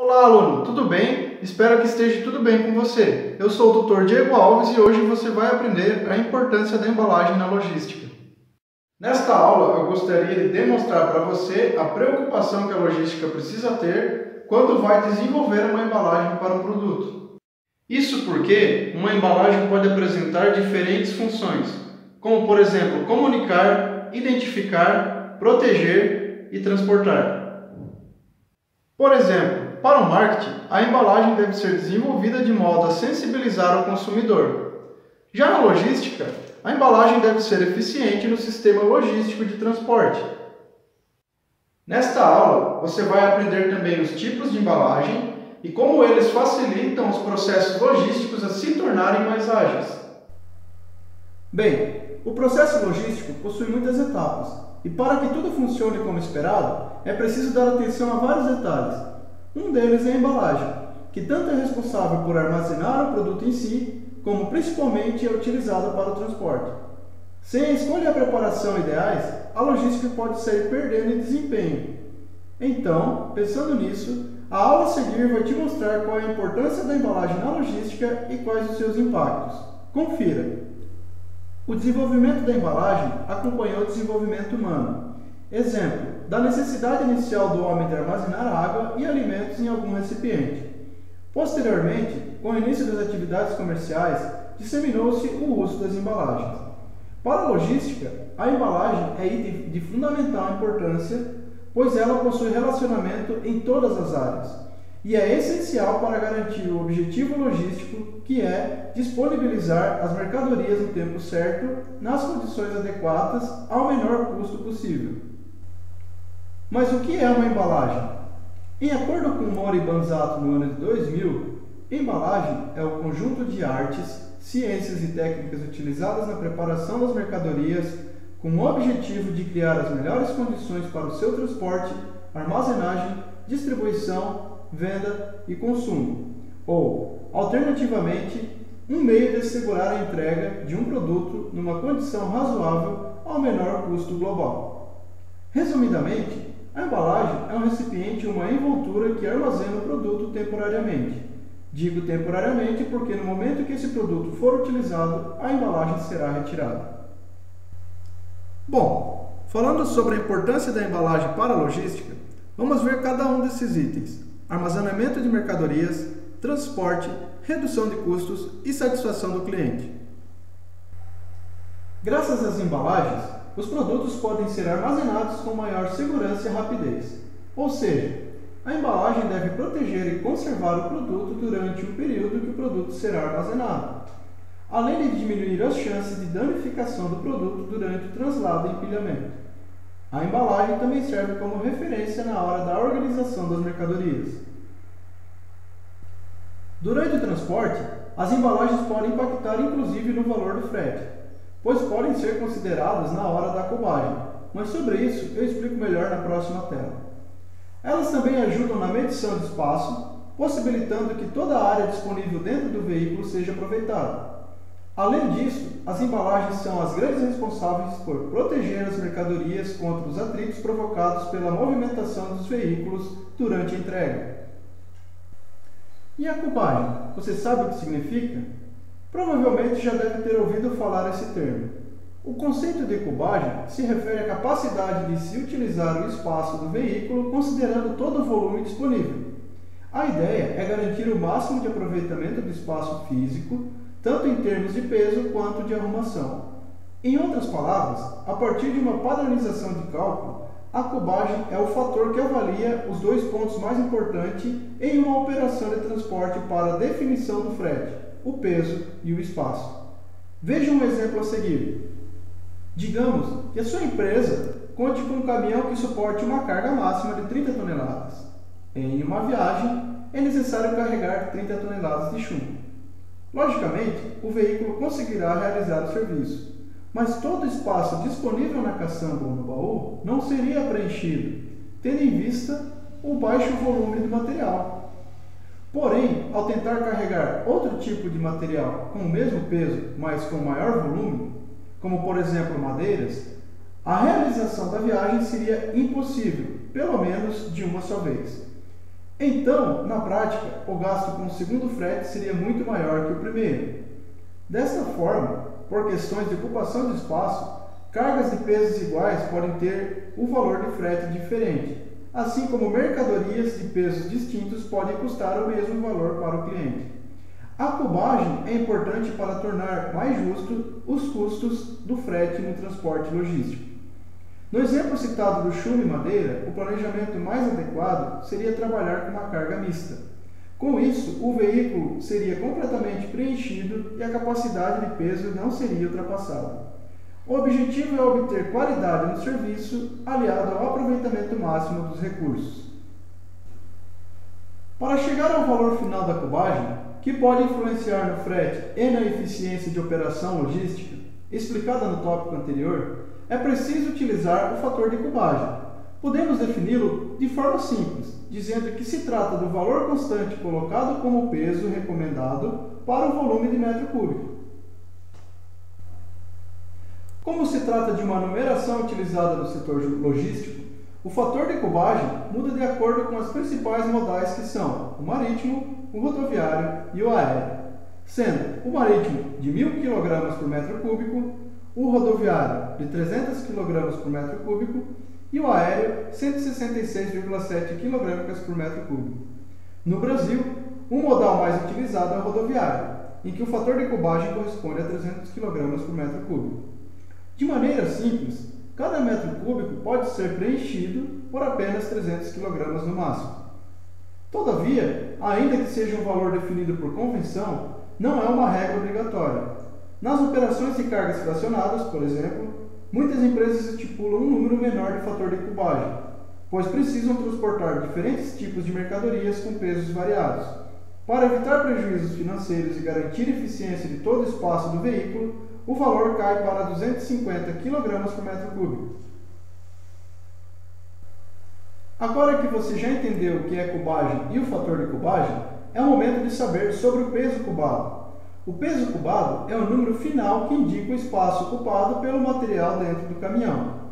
Olá, aluno, tudo bem? Espero que esteja tudo bem com você. Eu sou o Dr. Diego Alves e hoje você vai aprender a importância da embalagem na logística. Nesta aula, eu gostaria de demonstrar para você a preocupação que a logística precisa ter quando vai desenvolver uma embalagem para um produto. Isso porque uma embalagem pode apresentar diferentes funções, como, por exemplo, comunicar, identificar, proteger e transportar. Por exemplo, para o marketing, a embalagem deve ser desenvolvida de modo a sensibilizar o consumidor. Já na logística, a embalagem deve ser eficiente no sistema logístico de transporte. Nesta aula, você vai aprender também os tipos de embalagem e como eles facilitam os processos logísticos a se tornarem mais ágeis. Bem, o processo logístico possui muitas etapas e para que tudo funcione como esperado, é preciso dar atenção a vários detalhes. Um deles é a embalagem, que tanto é responsável por armazenar o produto em si, como principalmente é utilizada para o transporte. Sem a escolha e a preparação ideais, a logística pode sair perdendo em desempenho. Então, pensando nisso, a aula a seguir vai te mostrar qual é a importância da embalagem na logística e quais os seus impactos. Confira! O desenvolvimento da embalagem acompanhou o desenvolvimento humano. Exemplo, da necessidade inicial do homem de armazenar água e alimentos em algum recipiente. Posteriormente, com o início das atividades comerciais, disseminou-se o uso das embalagens. Para a logística, a embalagem é item de fundamental importância, pois ela possui relacionamento em todas as áreas e é essencial para garantir o objetivo logístico, que é disponibilizar as mercadorias no tempo certo, nas condições adequadas, ao menor custo possível. Mas o que é uma embalagem? Em acordo com Mori Banzato no ano de 2000, embalagem é o conjunto de artes, ciências e técnicas utilizadas na preparação das mercadorias com o objetivo de criar as melhores condições para o seu transporte, armazenagem, distribuição, venda e consumo, ou, alternativamente, um meio de assegurar a entrega de um produto numa condição razoável ao menor custo global. Resumidamente, a embalagem é um recipiente ou uma envoltura que armazena o produto temporariamente. Digo temporariamente porque no momento que esse produto for utilizado, a embalagem será retirada. Bom, falando sobre a importância da embalagem para a logística, vamos ver cada um desses itens: armazenamento de mercadorias, transporte, redução de custos e satisfação do cliente. Graças às embalagens, os produtos podem ser armazenados com maior segurança e rapidez. Ou seja, a embalagem deve proteger e conservar o produto durante o período que o produto será armazenado, além de diminuir as chances de danificação do produto durante o traslado e empilhamento. A embalagem também serve como referência na hora da organização das mercadorias. Durante o transporte, as embalagens podem impactar inclusive no valor do frete, pois podem ser consideradas na hora da cubagem, mas sobre isso eu explico melhor na próxima tela. Elas também ajudam na medição de espaço, possibilitando que toda a área disponível dentro do veículo seja aproveitada. Além disso, as embalagens são as grandes responsáveis por proteger as mercadorias contra os atritos provocados pela movimentação dos veículos durante a entrega. E a cubagem, você sabe o que significa? Provavelmente já deve ter ouvido falar esse termo. O conceito de cubagem se refere à capacidade de se utilizar o espaço do veículo considerando todo o volume disponível. A ideia é garantir o máximo de aproveitamento do espaço físico, tanto em termos de peso quanto de arrumação. Em outras palavras, a partir de uma padronização de cálculo, a cubagem é o fator que avalia os dois pontos mais importantes em uma operação de transporte para a definição do frete: o peso e o espaço. Veja um exemplo a seguir. Digamos que a sua empresa conte com um caminhão que suporte uma carga máxima de 30 toneladas. Em uma viagem, é necessário carregar 30 toneladas de chumbo. Logicamente, o veículo conseguirá realizar o serviço, mas todo o espaço disponível na caçamba ou no baú não seria preenchido, tendo em vista o baixo volume do material. Porém, ao tentar carregar outro tipo de material com o mesmo peso, mas com maior volume, como por exemplo madeiras, a realização da viagem seria impossível, pelo menos de uma só vez. Então, na prática, o gasto com o segundo frete seria muito maior que o primeiro. Desta forma, por questões de ocupação de espaço, cargas de pesos iguais podem ter o valor de frete diferente, assim como mercadorias de pesos distintos podem custar o mesmo valor para o cliente. A cubagem é importante para tornar mais justo os custos do frete no transporte logístico. No exemplo citado do chumbo e madeira, o planejamento mais adequado seria trabalhar com uma carga mista. Com isso, o veículo seria completamente preenchido e a capacidade de peso não seria ultrapassada. O objetivo é obter qualidade no serviço, aliado ao aproveitamento máximo dos recursos. Para chegar ao valor final da cubagem, que pode influenciar no frete e na eficiência de operação logística, explicada no tópico anterior, é preciso utilizar o fator de cubagem. Podemos defini-lo de forma simples, dizendo que se trata do valor constante colocado como peso recomendado para o volume de metro cúbico. Como se trata de uma numeração utilizada no setor logístico, o fator de cubagem muda de acordo com as principais modais que são o marítimo, o rodoviário e o aéreo, sendo o marítimo de 1.000 kg por metro cúbico, o rodoviário de 300 kg por metro cúbico e o aéreo 166,7 kg por metro cúbico. No Brasil, o modal mais utilizado é o rodoviário, em que o fator de cubagem corresponde a 300 kg por metro cúbico. De maneira simples, cada metro cúbico pode ser preenchido por apenas 300 kg no máximo. Todavia, ainda que seja um valor definido por convenção, não é uma regra obrigatória. Nas operações de cargas fracionadas, por exemplo, muitas empresas estipulam um número menor de fator de cubagem, pois precisam transportar diferentes tipos de mercadorias com pesos variados. Para evitar prejuízos financeiros e garantir a eficiência de todo o espaço do veículo, o valor cai para 250 kg por metro cúbico. Agora que você já entendeu o que é cubagem e o fator de cubagem, é o momento de saber sobre o peso cubado. O peso cubado é o número final que indica o espaço ocupado pelo material dentro do caminhão.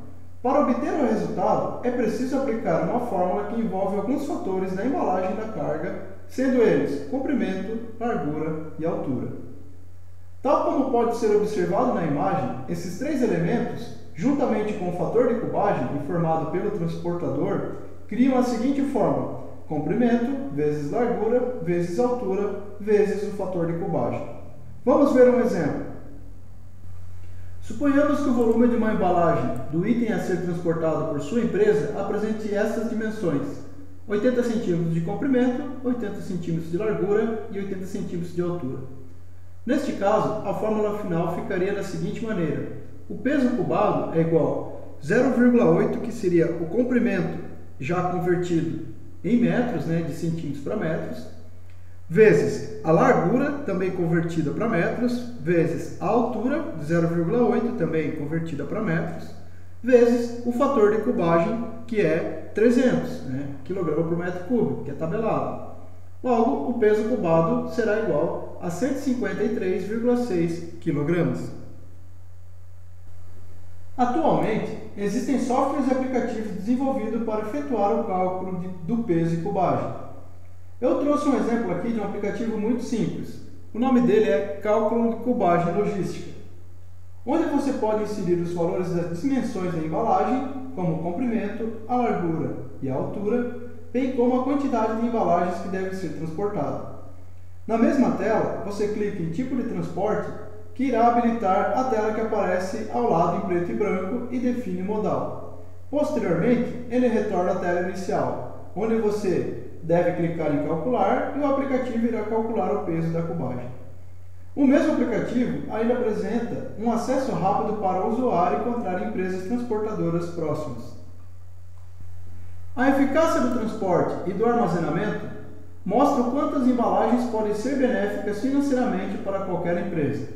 Para obter o resultado, é preciso aplicar uma fórmula que envolve alguns fatores da embalagem da carga, sendo eles comprimento, largura e altura. Tal como pode ser observado na imagem, esses três elementos, juntamente com o fator de cubagem informado pelo transportador, criam a seguinte fórmula: comprimento vezes largura vezes altura vezes o fator de cubagem. Vamos ver um exemplo. Suponhamos que o volume de uma embalagem do item a ser transportado por sua empresa apresente estas dimensões: 80 cm de comprimento, 80 cm de largura e 80 cm de altura. Neste caso, a fórmula final ficaria da seguinte maneira: o peso cubado é igual a 0,8, que seria o comprimento já convertido em metros, de centímetros para metros, vezes a largura, também convertida para metros, vezes a altura, de 0,8, também convertida para metros, vezes o fator de cubagem, que é 300 kg por metro cúbico, que é tabelado. Logo, o peso cubado será igual a 153,6 kg. Atualmente, existem softwares e aplicativos desenvolvidos para efetuar o cálculo do peso e cubagem. Eu trouxe um exemplo aqui de um aplicativo muito simples. O nome dele é Cálculo de Cubagem Logística, onde você pode inserir os valores das dimensões da embalagem, como o comprimento, a largura e a altura, bem como a quantidade de embalagens que deve ser transportada. Na mesma tela, você clica em Tipo de Transporte, que irá habilitar a tela que aparece ao lado em preto e branco e define o modal. Posteriormente, ele retorna à tela inicial, onde você deve clicar em Calcular e o aplicativo irá calcular o peso da cubagem. O mesmo aplicativo ainda apresenta um acesso rápido para o usuário encontrar empresas transportadoras próximas. A eficácia do transporte e do armazenamento mostra o quanto as embalagens podem ser benéficas financeiramente para qualquer empresa.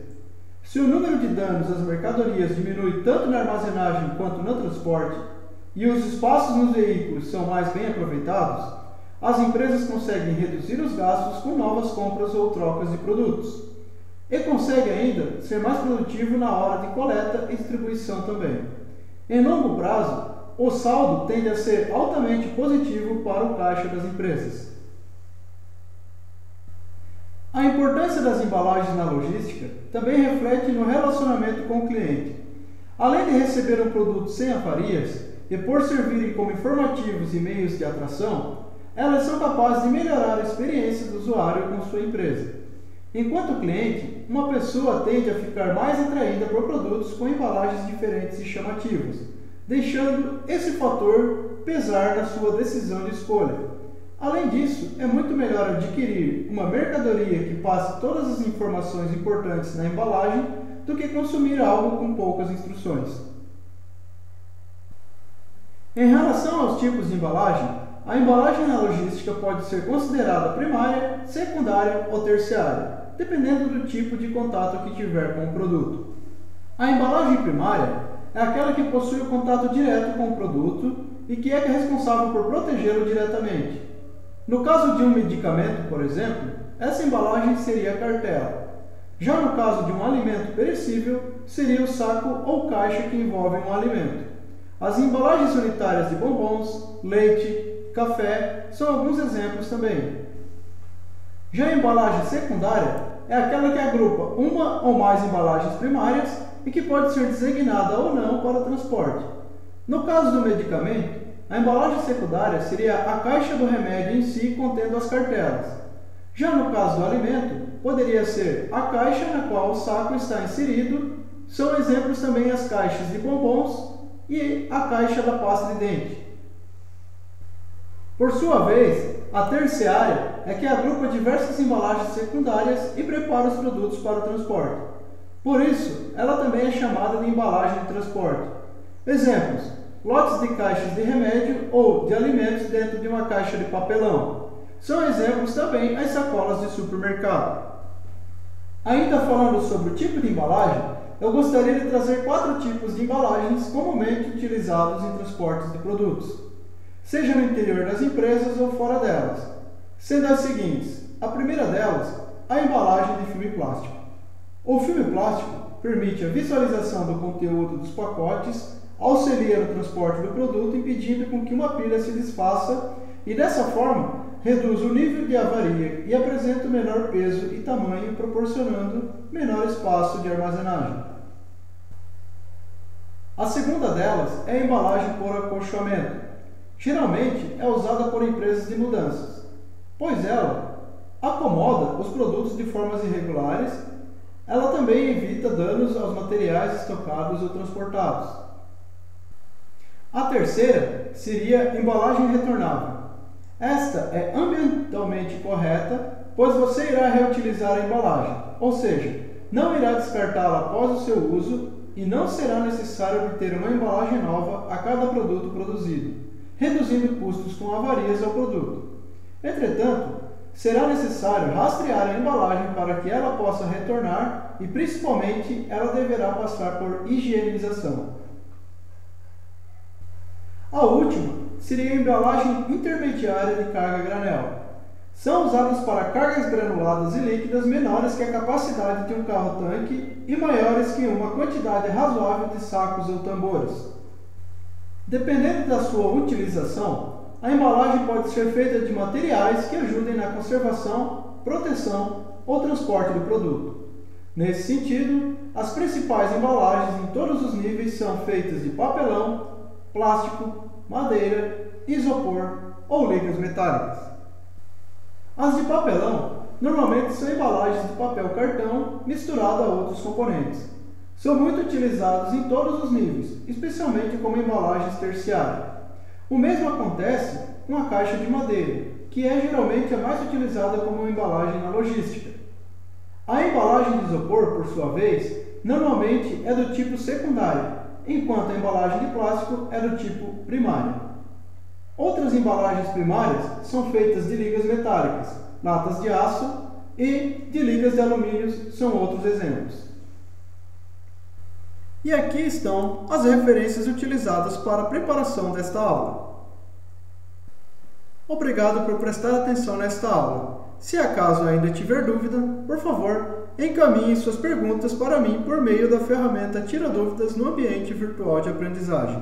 Se o número de danos às mercadorias diminui tanto na armazenagem quanto no transporte, e os espaços nos veículos são mais bem aproveitados, as empresas conseguem reduzir os gastos com novas compras ou trocas de produtos. E consegue ainda ser mais produtivo na hora de coleta e distribuição também. Em longo prazo, o saldo tende a ser altamente positivo para o caixa das empresas. A importância das embalagens na logística também reflete no relacionamento com o cliente. Além de receber um produto sem avarias e por servirem como informativos e meios de atração, elas são capazes de melhorar a experiência do usuário com sua empresa. Enquanto cliente, uma pessoa tende a ficar mais atraída por produtos com embalagens diferentes e chamativas, deixando esse fator pesar na sua decisão de escolha. Além disso, é muito melhor adquirir uma mercadoria que passe todas as informações importantes na embalagem do que consumir algo com poucas instruções. Em relação aos tipos de embalagem, a embalagem na logística pode ser considerada primária, secundária ou terciária, dependendo do tipo de contato que tiver com o produto. A embalagem primária é aquela que possui o contato direto com o produto e que é responsável por protegê-lo diretamente. No caso de um medicamento, por exemplo, essa embalagem seria a cartela. Já no caso de um alimento perecível, seria o saco ou caixa que envolve um alimento. As embalagens unitárias de bombons, leite, café são alguns exemplos também. Já a embalagem secundária é aquela que agrupa uma ou mais embalagens primárias e que pode ser designada ou não para transporte. No caso do medicamento, a embalagem secundária seria a caixa do remédio em si contendo as cartelas. Já no caso do alimento, poderia ser a caixa na qual o saco está inserido. São exemplos também as caixas de bombons e a caixa da pasta de dente. Por sua vez, a terciária é que agrupa diversas embalagens secundárias e prepara os produtos para o transporte. Por isso, ela também é chamada de embalagem de transporte. Exemplos: lotes de caixas de remédio ou de alimentos dentro de uma caixa de papelão. São exemplos também as sacolas de supermercado. Ainda falando sobre o tipo de embalagem, eu gostaria de trazer 4 tipos de embalagens comumente utilizados em transportes de produtos, seja no interior das empresas ou fora delas, sendo as seguintes. A primeira delas, a embalagem de filme plástico. O filme plástico permite a visualização do conteúdo dos pacotes, auxilia no transporte do produto, impedindo com que uma pilha se desfaça e, dessa forma, reduz o nível de avaria e apresenta menor peso e tamanho, proporcionando menor espaço de armazenagem. A segunda delas é a embalagem por acolchoamento. Geralmente é usada por empresas de mudanças, pois ela acomoda os produtos de formas irregulares. Ela também evita danos aos materiais estocados ou transportados. A terceira seria a embalagem retornável. Esta é ambientalmente correta, pois você irá reutilizar a embalagem, ou seja, não irá descartá-la após o seu uso e não será necessário obter uma embalagem nova a cada produto produzido, reduzindo custos com avarias ao produto. Entretanto, será necessário rastrear a embalagem para que ela possa retornar e, principalmente, ela deverá passar por higienização. A última seria a embalagem intermediária de carga granel. São usadas para cargas granuladas e líquidas menores que a capacidade de um carro-tanque e maiores que uma quantidade razoável de sacos ou tambores. Dependendo da sua utilização, a embalagem pode ser feita de materiais que ajudem na conservação, proteção ou transporte do produto. Nesse sentido, as principais embalagens em todos os níveis são feitas de papelão, plástico, madeira, isopor ou ligas metálicas. As de papelão normalmente são embalagens de papel cartão misturado a outros componentes. São muito utilizados em todos os níveis, especialmente como embalagens terciárias. O mesmo acontece com a caixa de madeira, que é geralmente a mais utilizada como embalagem na logística. A embalagem de isopor, por sua vez, normalmente é do tipo secundário, enquanto a embalagem de plástico é do tipo primário. Outras embalagens primárias são feitas de ligas metálicas, latas de aço e de ligas de alumínio são outros exemplos. E aqui estão as referências utilizadas para a preparação desta aula. Obrigado por prestar atenção nesta aula. Se acaso ainda tiver dúvida, por favor, encaminhe suas perguntas para mim por meio da ferramenta Tira Dúvidas no ambiente virtual de aprendizagem.